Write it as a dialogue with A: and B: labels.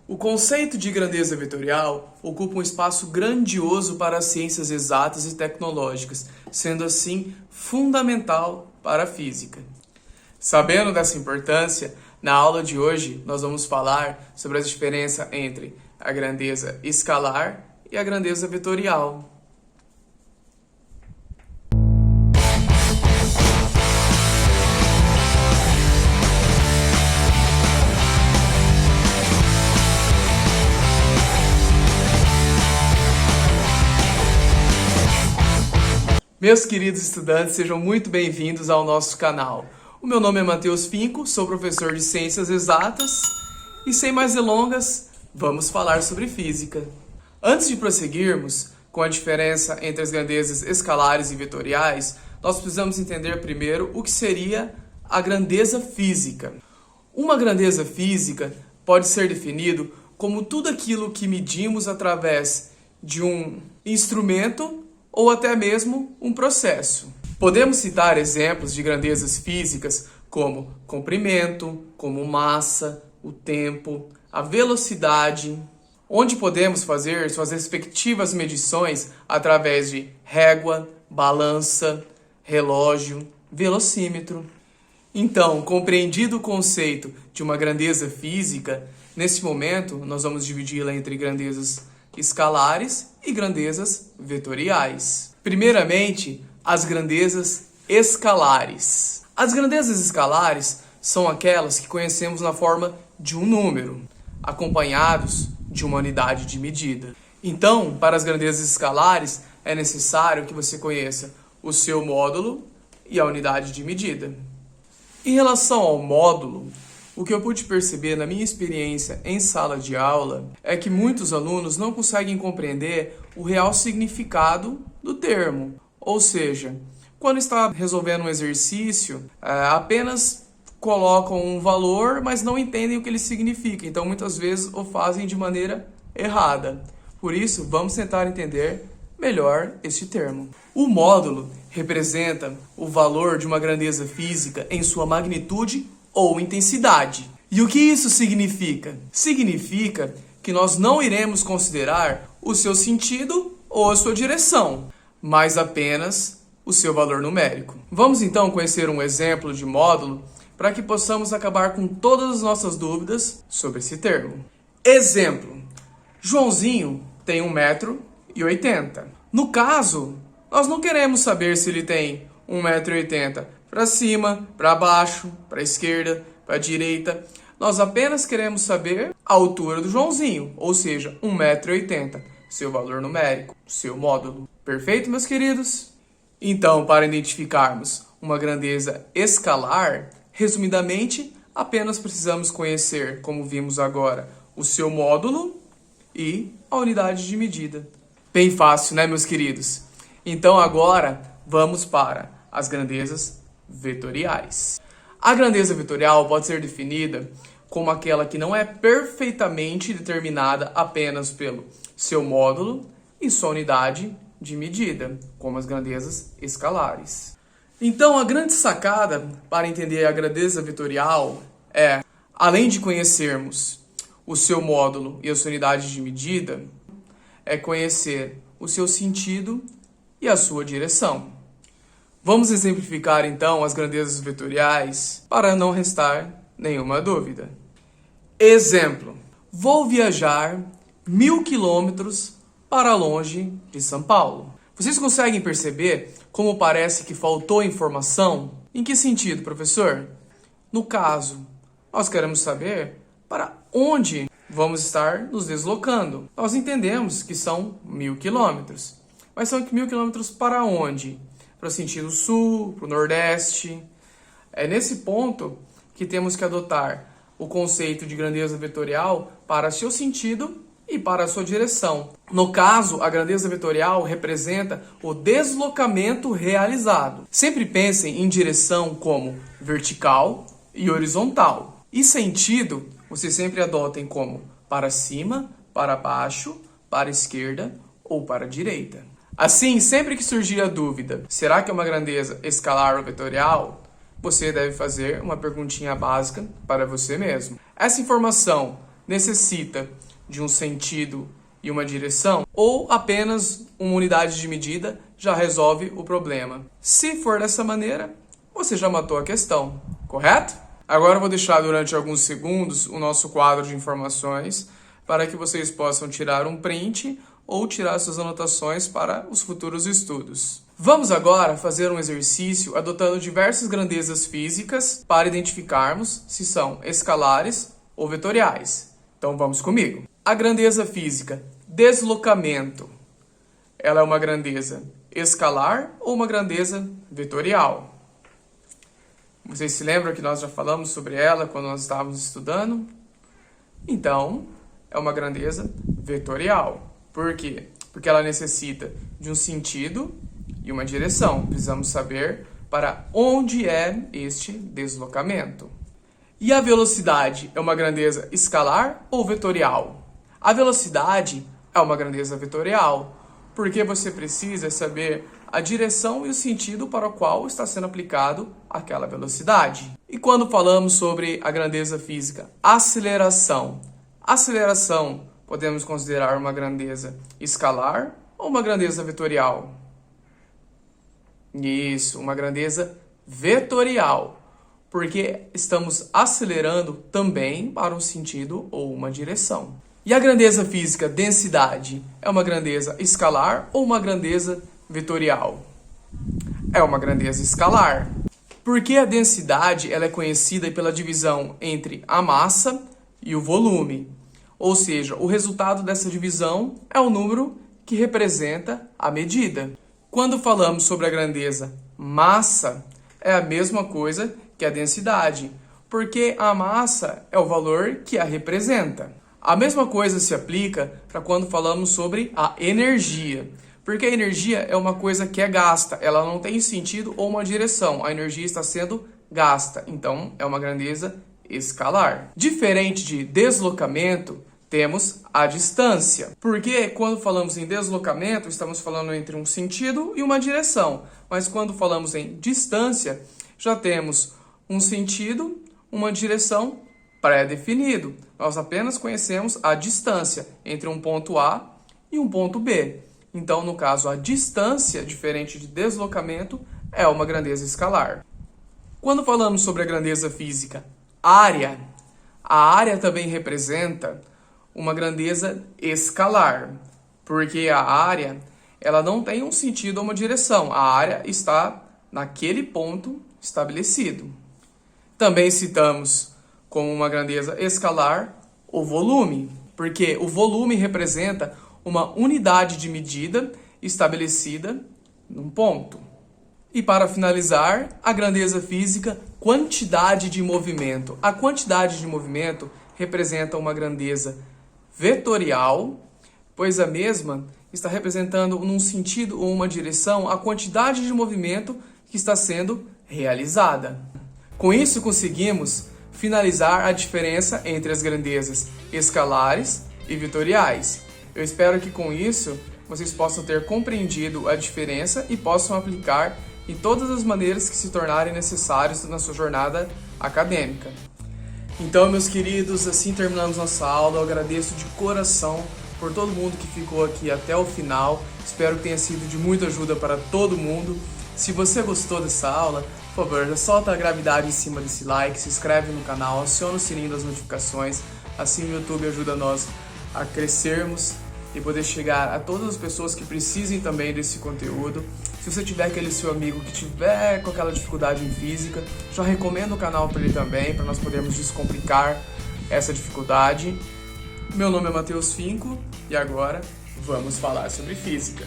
A: O conceito de grandeza vetorial ocupa um espaço grandioso para as ciências exatas e tecnológicas, sendo assim fundamental para a física. Sabendo dessa importância, na aula de hoje nós vamos falar sobre a diferença entre a grandeza escalar e a grandeza vetorial. Meus queridos estudantes, sejam muito bem-vindos ao nosso canal. O meu nome é Matheus Finco, sou professor de Ciências Exatas e, sem mais delongas, vamos falar sobre física. Antes de prosseguirmos com a diferença entre as grandezas escalares e vetoriais, nós precisamos entender primeiro o que seria a grandeza física. Uma grandeza física pode ser definido como tudo aquilo que medimos através de um instrumento ou até mesmo um processo. Podemos citar exemplos de grandezas físicas como comprimento, como massa, o tempo, a velocidade, onde podemos fazer suas respectivas medições através de régua, balança, relógio, velocímetro. Então, compreendido o conceito de uma grandeza física, nesse momento nós vamos dividi-la entre grandezas escalares e grandezas vetoriais. Primeiramente, as grandezas escalares. As grandezas escalares são aquelas que conhecemos na forma de um número, acompanhados de uma unidade de medida. Então, para as grandezas escalares, é necessário que você conheça o seu módulo e a unidade de medida. Em relação ao módulo, o que eu pude perceber na minha experiência em sala de aula é que muitos alunos não conseguem compreender o real significado do termo. Ou seja, quando está resolvendo um exercício, apenas colocam um valor, mas não entendem o que ele significa. Então, muitas vezes, o fazem de maneira errada. Por isso, vamos tentar entender melhor este termo. O módulo representa o valor de uma grandeza física em sua magnitude ou intensidade. E o que isso significa? Significa que nós não iremos considerar o seu sentido ou a sua direção, mas apenas o seu valor numérico. Vamos então conhecer um exemplo de módulo para que possamos acabar com todas as nossas dúvidas sobre esse termo. Exemplo: Joãozinho tem 1,80 m. No caso, nós não queremos saber se ele tem 1,80 m para cima, para baixo, para a esquerda, para a direita. Nós apenas queremos saber a altura do Joãozinho, ou seja, 1,80 m, seu valor numérico, seu módulo. Perfeito, meus queridos? Então, para identificarmos uma grandeza escalar, resumidamente, apenas precisamos conhecer, como vimos agora, o seu módulo e a unidade de medida. Bem fácil, né, meus queridos? Então, agora, vamos para as grandezas vetoriais. A grandeza vetorial pode ser definida como aquela que não é perfeitamente determinada apenas pelo seu módulo e sua unidade de medida, como as grandezas escalares. Então, a grande sacada para entender a grandeza vetorial é, além de conhecermos o seu módulo e a sua unidade de medida, é conhecer o seu sentido e a sua direção. Vamos exemplificar então as grandezas vetoriais para não restar nenhuma dúvida. Exemplo: vou viajar 1.000 quilômetros para longe de São Paulo. Vocês conseguem perceber como parece que faltou informação? Em que sentido, professor? No caso, nós queremos saber para onde vamos estar nos deslocando. Nós entendemos que são 1.000 quilômetros, mas são 1.000 quilômetros para onde? Para o sentido sul, para o nordeste. É nesse ponto que temos que adotar o conceito de grandeza vetorial para seu sentido e para a sua direção. No caso, a grandeza vetorial representa o deslocamento realizado. Sempre pensem em direção como vertical e horizontal. E sentido, vocês sempre adotem como para cima, para baixo, para a esquerda ou para a direita. Assim, sempre que surgir a dúvida, será que é uma grandeza escalar ou vetorial? Você deve fazer uma perguntinha básica para você mesmo. Essa informação necessita de um sentido e uma direção, ou apenas uma unidade de medida já resolve o problema. Se for dessa maneira, você já matou a questão, correto? Agora eu vou deixar durante alguns segundos o nosso quadro de informações para que vocês possam tirar um print ou tirar suas anotações para os futuros estudos. Vamos agora fazer um exercício adotando diversas grandezas físicas para identificarmos se são escalares ou vetoriais. Então vamos comigo. A grandeza física deslocamento, ela é uma grandeza escalar ou uma grandeza vetorial? Vocês se lembram que nós já falamos sobre ela quando nós estávamos estudando? Então, é uma grandeza vetorial. Por quê? Porque ela necessita de um sentido e uma direção. Precisamos saber para onde é este deslocamento. E a velocidade é uma grandeza escalar ou vetorial? A velocidade é uma grandeza vetorial, porque você precisa saber a direção e o sentido para o qual está sendo aplicado aquela velocidade. E quando falamos sobre a grandeza física, aceleração. Aceleração podemos considerar uma grandeza escalar ou uma grandeza vetorial? Isso, uma grandeza vetorial, porque estamos acelerando também para um sentido ou uma direção. E a grandeza física densidade é uma grandeza escalar ou uma grandeza vetorial? É uma grandeza escalar, porque a densidade ela é conhecida pela divisão entre a massa e o volume. Ou seja, o resultado dessa divisão é o número que representa a medida. Quando falamos sobre a grandeza massa, é a mesma coisa que a densidade, porque a massa é o valor que a representa. A mesma coisa se aplica para quando falamos sobre a energia, porque a energia é uma coisa que é gasta, ela não tem sentido ou uma direção, a energia está sendo gasta, então é uma grandeza escalar. Diferente de deslocamento, temos a distância, porque quando falamos em deslocamento, estamos falando entre um sentido e uma direção, mas quando falamos em distância, já temos um sentido, uma direção pré-definido. Nós apenas conhecemos a distância entre um ponto A e um ponto B. Então, no caso, a distância, diferente de deslocamento, é uma grandeza escalar. Quando falamos sobre a grandeza física, área, a área também representa uma grandeza escalar, porque a área ela não tem um sentido ou uma direção. A área está naquele ponto estabelecido. Também citamos como uma grandeza escalar o volume, porque o volume representa uma unidade de medida estabelecida num ponto. E para finalizar, a grandeza física, quantidade de movimento. A quantidade de movimento representa uma grandeza vetorial, pois a mesma está representando num sentido ou uma direção a quantidade de movimento que está sendo realizada. Com isso conseguimos finalizar a diferença entre as grandezas escalares e vetoriais. Eu espero que com isso vocês possam ter compreendido a diferença e possam aplicar em todas as maneiras que se tornarem necessárias na sua jornada acadêmica. Então, meus queridos, assim terminamos nossa aula. Eu agradeço de coração por todo mundo que ficou aqui até o final. Espero que tenha sido de muita ajuda para todo mundo. Se você gostou dessa aula, por favor, já solta a gravidade em cima desse like, se inscreve no canal, aciona o sininho das notificações. Assim o YouTube ajuda nós a crescermos e poder chegar a todas as pessoas que precisem também desse conteúdo. Se você tiver aquele seu amigo que tiver com aquela dificuldade em física, já recomendo o canal para ele também, para nós podermos descomplicar essa dificuldade. Meu nome é Matheus Finco e agora vamos falar sobre física.